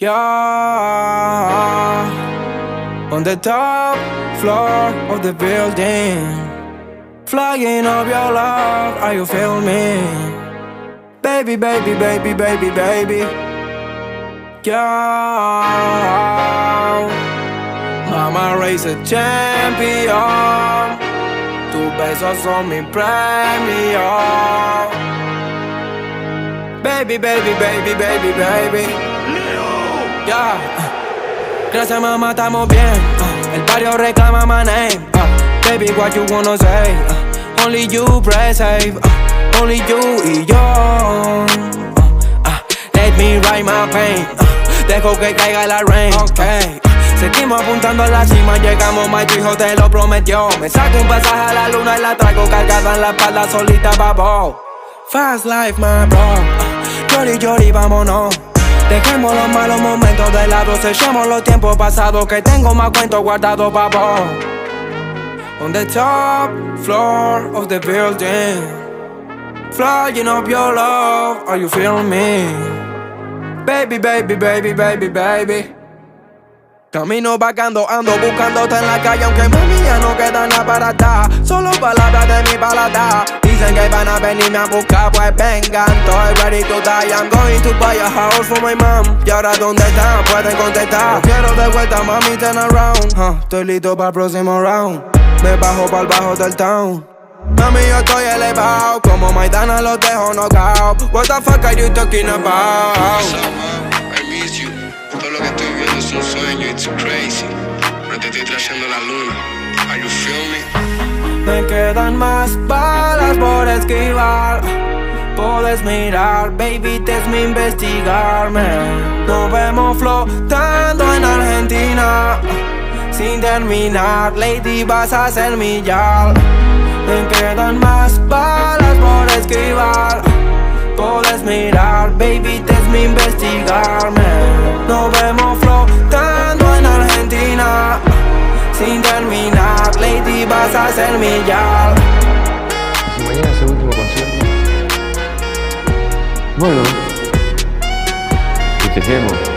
Yeah, on the top floor of the building, flying up your love, are you feel me? Baby, baby, baby, baby, baby. Yeah, mama raised a champion. Tus besos son mi premio. Baby, baby, baby, baby, baby. Yeah. Gracias mamá, estamos bien. El barrio reclama my name. Baby, what you wanna say? Only you press save. Only you y yo. Let me write my pain. Dejo que caiga la rain. Okay. Seguimos apuntando a la cima, llegamos, my tu hijo te lo prometió. Me saco un pasaje a la luna y la traigo cargada en la espalda solita, babo. Fast life, my bro. Llori, llori, vámonos. Dejemos los malos momentos de lado, sellemos los tiempos pasados, que tengo más cuentos guardados, babo. On the top floor of the building, flying up your love, are you feeling me? Baby, baby, baby, baby, baby. Camino vagando, ando buscándote en la calle, aunque mami ya no queda nada para atrás. Solo palabras de mi paladar. Dicen que van a venirme a buscar, pues vengan. Estoy ready to die, I'm going to buy a house for my mom. Y ahora ¿dónde están? Pueden contestar. Lo quiero de vuelta, mami, turn around. Estoy listo para el próximo round. Me bajo para el bajo del town. Mami, yo estoy elevado, como Maidana los dejo knockout. What the fuck are you talking about? I miss you. Todo lo que estoy viendo es un sueño, it's crazy. Pero te estoy trayendo la luna. Are you feel me? Me quedan más balas por esquivar. Puedes mirar, baby, te es mi investigarme. Nos vemos flotando en Argentina. Sin terminar, lady, vas a ser mi yal. Me quedan más balas por esquivar. Puedes mirar, baby, te es mi investigarme. Nos vemos flotando en Argentina. Sin terminar, lady, vas a ser mi yal. Si mañana es el último concierto. Bueno, festejemos.